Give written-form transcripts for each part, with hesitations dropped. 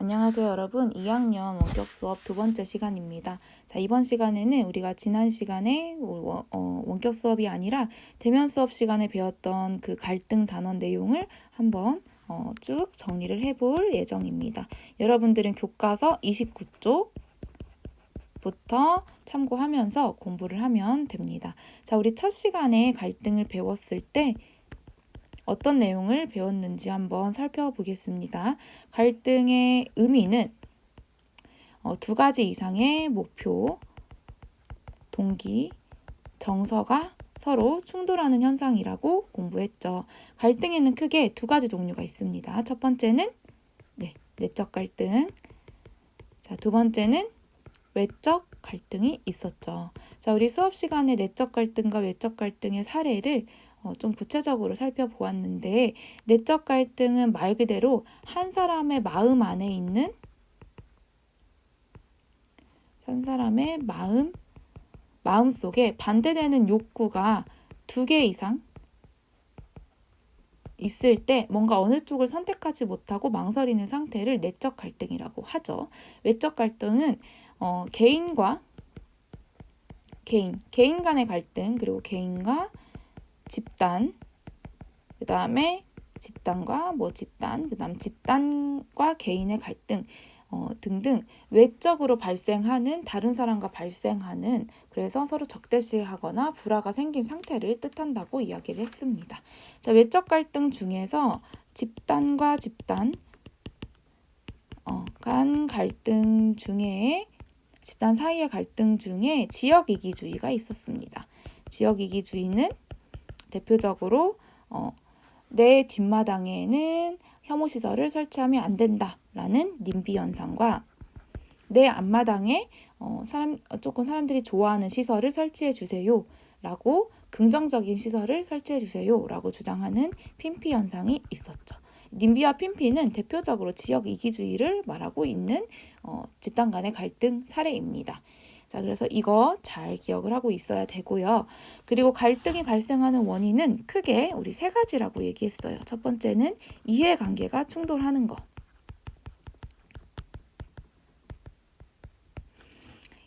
안녕하세요 여러분. 2학년 원격 수업 두 번째 시간입니다. 자, 이번 시간에는 우리가 지난 시간에 원격 수업이 아니라 대면 수업 시간에 배웠던 그 갈등 단원 내용을 한번 쭉 정리를 해볼 예정입니다. 여러분들은 교과서 29쪽부터 참고하면서 공부를 하면 됩니다. 자, 우리 첫 시간에 갈등을 배웠을 때 어떤 내용을 배웠는지 한번 살펴보겠습니다. 갈등의 의미는 두 가지 이상의 목표, 동기, 정서가 서로 충돌하는 현상이라고 공부했죠. 갈등에는 크게 두 가지 종류가 있습니다. 첫 번째는 내적 갈등, 자, 두 번째는 외적 갈등이 있었죠. 자, 우리 수업 시간에 내적 갈등과 외적 갈등의 사례를 좀 구체적으로 살펴보았는데, 내적 갈등은 말 그대로 한 사람의 마음 안에 있는 마음 속에 반대되는 욕구가 두 개 이상 있을 때 뭔가 어느 쪽을 선택하지 못하고 망설이는 상태를 내적 갈등이라고 하죠. 외적 갈등은 개인 간의 갈등, 그리고 개인과 집단, 그 다음에 집단과 그 다음 집단과 개인의 갈등 등등 외적으로 발생하는, 다른 사람과 발생하는, 그래서 서로 적대시하거나 불화가 생긴 상태를 뜻한다고 이야기를 했습니다. 자, 외적 갈등 중에서 집단과 집단 간 갈등 중에, 집단 사이의 갈등 중에 지역 이기주의가 있었습니다. 지역 이기주의는 대표적으로 내 뒷마당에는 혐오시설을 설치하면 안 된다라는 님비 현상과 내 앞마당에 조금 사람들이 좋아하는 시설을 설치해 주세요 라고, 긍정적인 시설을 설치해 주세요 라고 주장하는 핀피 현상이 있었죠. 님비와 핀피는 대표적으로 지역 이기주의를 말하고 있는 집단 간의 갈등 사례입니다. 자, 그래서 이거 잘 기억을 하고 있어야 되고요. 그리고 갈등이 발생하는 원인은 크게 우리 세 가지라고 얘기했어요. 첫 번째는 이해관계가 충돌하는 거.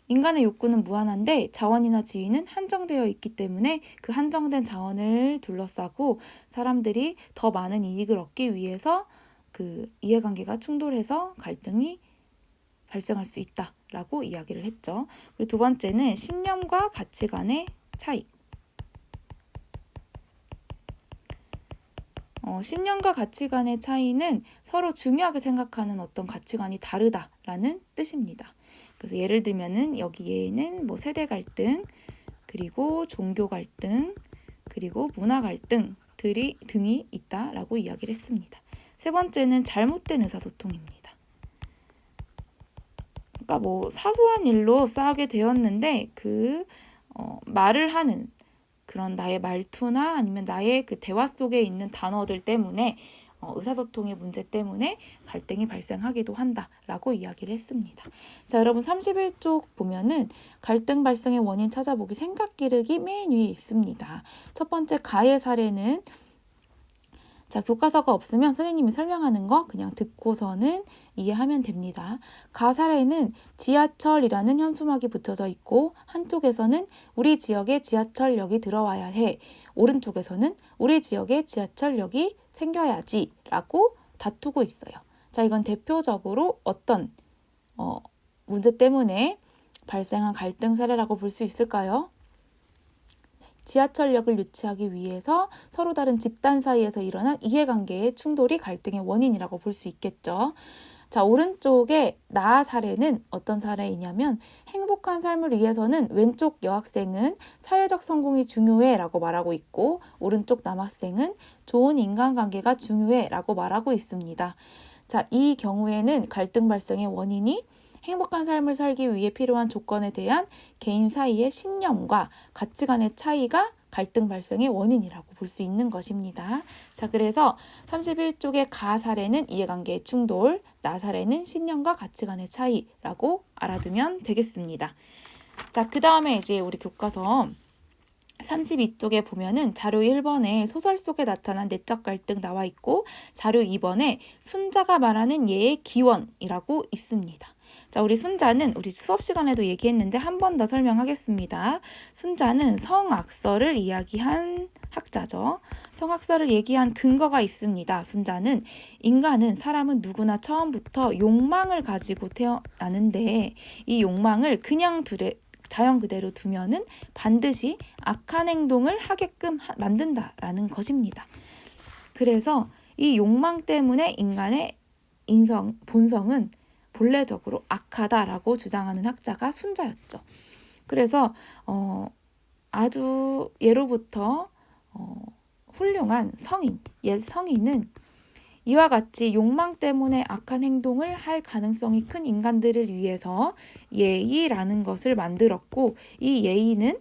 인간의 욕구는 무한한데 자원이나 지위는 한정되어 있기 때문에 그 한정된 자원을 둘러싸고 사람들이 더 많은 이익을 얻기 위해서 그 이해관계가 충돌해서 갈등이 발생할 수 있다라고 이야기를 했죠. 그리고 두 번째는 신념과 가치관의 차이. 신념과 가치관의 차이는 서로 중요하게 생각하는 어떤 가치관이 다르다라는 뜻입니다. 그래서 예를 들면은 여기에는 세대 갈등, 그리고 종교 갈등, 그리고 문화 갈등 등이 있다라고 이야기를 했습니다. 세 번째는 잘못된 의사소통입니다. 그러니까 사소한 일로 싸우게 되었는데 말을 하는 그런 나의 말투나 아니면 나의 그 대화 속에 있는 단어들 때문에 의사소통의 문제 때문에 갈등이 발생하기도 한다라고 이야기를 했습니다. 자, 여러분 31쪽 보면은 갈등 발생의 원인 찾아보기 생각 기르기 맨 위에 있습니다. 첫 번째 가해 사례는, 자, 교과서가 없으면 선생님이 설명하는 거 그냥 듣고서는 이해하면 됩니다. 가 사례는 지하철이라는 현수막이 붙여져 있고, 한쪽에서는 우리 지역에 지하철역이 들어와야 해, 오른쪽에서는 우리 지역에 지하철역이 생겨야지 라고 다투고 있어요. 자, 이건 대표적으로 어떤 문제 때문에 발생한 갈등 사례라고 볼 수 있을까요? 지하철역을 유치하기 위해서 서로 다른 집단 사이에서 일어난 이해관계의 충돌이 갈등의 원인이라고 볼 수 있겠죠. 자, 오른쪽에 나 사례는 어떤 사례이냐면, 행복한 삶을 위해서는 왼쪽 여학생은 사회적 성공이 중요해 라고 말하고 있고, 오른쪽 남학생은 좋은 인간관계가 중요해 라고 말하고 있습니다. 자, 이 경우에는 갈등 발생의 원인이 행복한 삶을 살기 위해 필요한 조건에 대한 개인 사이의 신념과 가치관의 차이가 갈등 발생의 원인이라고 볼 수 있는 것입니다. 자, 그래서 31쪽의 가 사례는 이해관계의 충돌, 나 사례는 신념과 가치관의 차이라고 알아두면 되겠습니다. 자, 그 다음에 이제 우리 교과서 32쪽에 보면은 자료 1번에 소설 속에 나타난 내적 갈등 나와 있고 자료 2번에 순자가 말하는 예의 기원이라고 있습니다. 자, 우리 순자는 우리 수업 시간에도 얘기했는데 한 번 더 설명하겠습니다. 순자는 성악설을 이야기한 학자죠. 성악설을 얘기한 근거가 있습니다. 순자는 사람은 누구나 처음부터 욕망을 가지고 태어나는데 이 욕망을 그냥 자연 그대로 두면은 반드시 악한 행동을 하게끔 만든다라는 것입니다. 그래서 이 욕망 때문에 인간의 본성은 본래적으로 악하다라고 주장하는 학자가 순자였죠. 그래서 아주 예로부터 훌륭한 옛 성인은 이와 같이 욕망 때문에 악한 행동을 할 가능성이 큰 인간들을 위해서 예의라는 것을 만들었고 이 예의는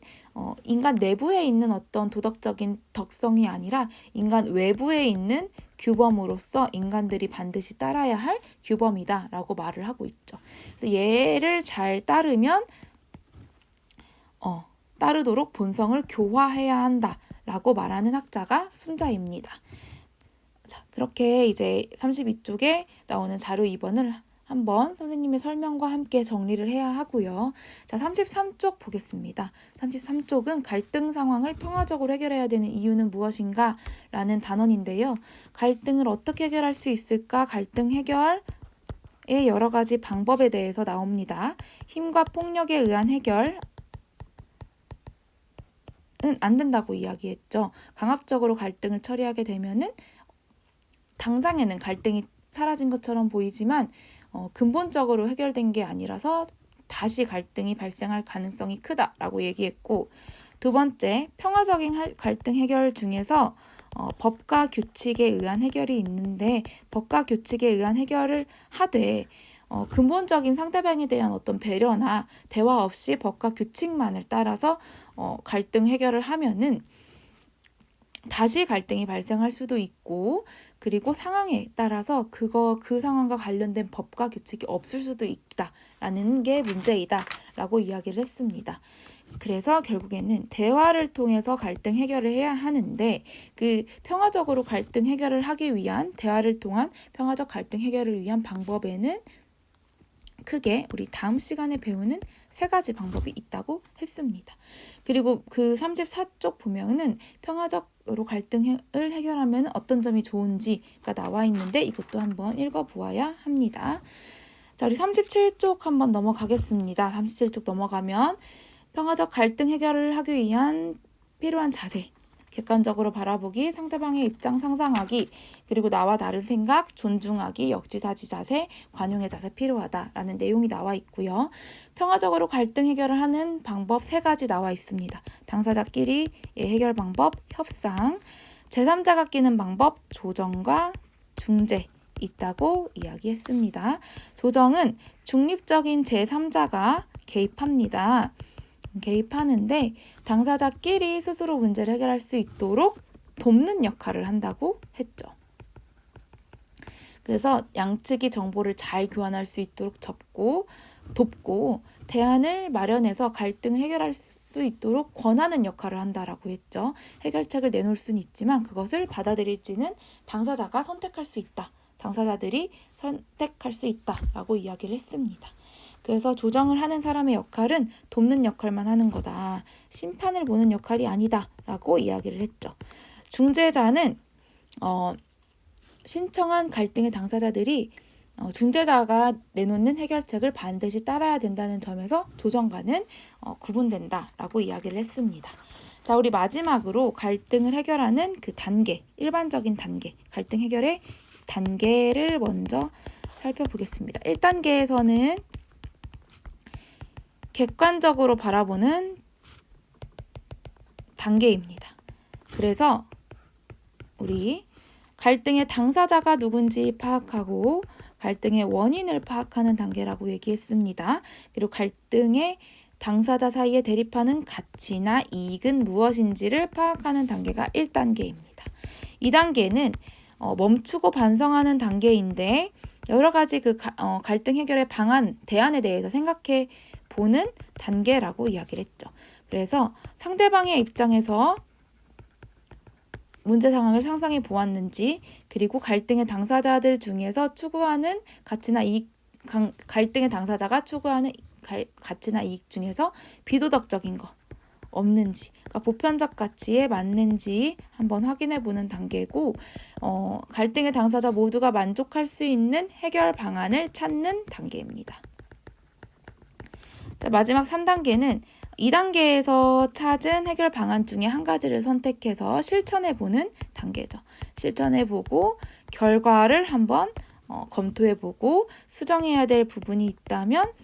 인간 내부에 있는 어떤 도덕적인 덕성이 아니라 인간 외부에 있는 규범으로서 인간들이 반드시 따라야 할 규범이다라고 말을 하고 있죠. 그래서 예를 잘 따르면 따르도록 본성을 교화해야 한다라고 말하는 학자가 순자입니다. 자, 그렇게 이제 32쪽에 나오는 자료 2번을 한번 선생님의 설명과 함께 정리를 해야 하고요. 자, 33쪽 보겠습니다. 33쪽은 갈등 상황을 평화적으로 해결해야 되는 이유는 무엇인가? 라는 단원인데요. 갈등을 어떻게 해결할 수 있을까? 갈등 해결의 여러 가지 방법에 대해서 나옵니다. 힘과 폭력에 의한 해결 안 된다고 이야기했죠. 강압적으로 갈등을 처리하게 되면은 당장에는 갈등이 사라진 것처럼 보이지만 근본적으로 해결된 게 아니라서 다시 갈등이 발생할 가능성이 크다라고 얘기했고, 두 번째, 평화적인 갈등 해결 중에서 법과 규칙에 의한 해결이 있는데 법과 규칙에 의한 해결을 하되 근본적인 상대방에 대한 어떤 배려나 대화 없이 법과 규칙만을 따라서 갈등 해결을 하면은 다시 갈등이 발생할 수도 있고, 그리고 상황에 따라서 그 상황과 관련된 법과 규칙이 없을 수도 있다라는 게 문제이다라고 이야기를 했습니다. 그래서 결국에는 대화를 통해서 갈등 해결을 해야 하는데 그 평화적으로 갈등 해결을 하기 위한 대화를 통한 평화적 갈등 해결을 위한 방법에는 크게 우리 다음 시간에 배우는 3가지 방법이 있다고 했습니다. 그리고 그 34쪽 보면은 평화적으로 갈등을 해결하면 어떤 점이 좋은지가 나와 있는데 이것도 한번 읽어보아야 합니다. 자, 우리 37쪽 한번 넘어가겠습니다. 37쪽 넘어가면 평화적 갈등 해결을 하기 위한 필요한 자세, 객관적으로 바라보기, 상대방의 입장 상상하기, 그리고 나와 다른 생각, 존중하기, 역지사지 자세, 관용의 자세 필요하다라는 내용이 나와 있고요. 평화적으로 갈등 해결을 하는 방법 3가지 나와 있습니다. 당사자끼리 해결 방법, 협상, 제3자가 끼는 방법, 조정과 중재 있다고 이야기했습니다. 조정은 중립적인 제3자가 개입합니다. 개입하는데 당사자끼리 스스로 문제를 해결할 수 있도록 돕는 역할을 한다고 했죠. 그래서 양측이 정보를 잘 교환할 수 있도록 돕고 대안을 마련해서 갈등을 해결할 수 있도록 권하는 역할을 한다라고 했죠. 해결책을 내놓을 수는 있지만 그것을 받아들일지는 당사자가 선택할 수 있다. 당사자들이 선택할 수 있다라고 이야기를 했습니다. 그래서 조정을 하는 사람의 역할은 돕는 역할만 하는 거다. 심판을 보는 역할이 아니다. 라고 이야기를 했죠. 중재자는 신청한 갈등의 당사자들이 중재자가 내놓는 해결책을 반드시 따라야 된다는 점에서 조정과는 구분된다. 라고 이야기를 했습니다. 자, 우리 마지막으로 갈등을 해결하는 그 단계, 일반적인 단계, 갈등 해결의 단계를 먼저 살펴보겠습니다. 1단계에서는 객관적으로 바라보는 단계입니다. 그래서 우리 갈등의 당사자가 누군지 파악하고 갈등의 원인을 파악하는 단계라고 얘기했습니다. 그리고 갈등의 당사자 사이에 대립하는 가치나 이익은 무엇인지를 파악하는 단계가 1단계입니다. 2단계는 멈추고 반성하는 단계인데 여러 가지 갈등 해결의 방안, 대안에 대해서 생각해 보는 단계라고 이야기를 했죠. 그래서 상대방의 입장에서 문제 상황을 상상해 보았는지, 그리고 갈등의 당사자들 중에서 추구하는 가치나 이익, 갈등의 당사자가 추구하는 가치나 이익 중에서 비도덕적인 거 없는지, 그러니까 보편적 가치에 맞는지 한번 확인해 보는 단계고, 갈등의 당사자 모두가 만족할 수 있는 해결 방안을 찾는 단계입니다. 자, 마지막 3단계는 2단계에서 찾은 해결 방안 중에 한 가지를 선택해서 실천해 보는 단계죠. 실천해 보고 결과를 한번 검토해 보고 수정해야 될 부분이 있다면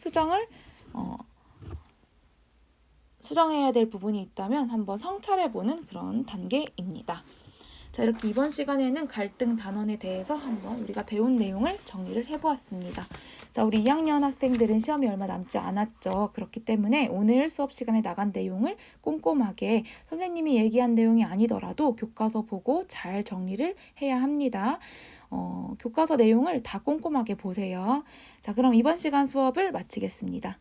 수정해야 될 부분이 있다면 한번 성찰해 보는 그런 단계입니다. 자, 이렇게 이번 시간에는 갈등 단원에 대해서 한번 우리가 배운 내용을 정리를 해보았습니다. 자, 우리 2학년 학생들은 시험이 얼마 남지 않았죠. 그렇기 때문에 오늘 수업 시간에 나간 내용을 꼼꼼하게 선생님이 얘기한 내용이 아니더라도 교과서 보고 잘 정리를 해야 합니다. 교과서 내용을 다 꼼꼼하게 보세요. 자, 그럼 이번 시간 수업을 마치겠습니다.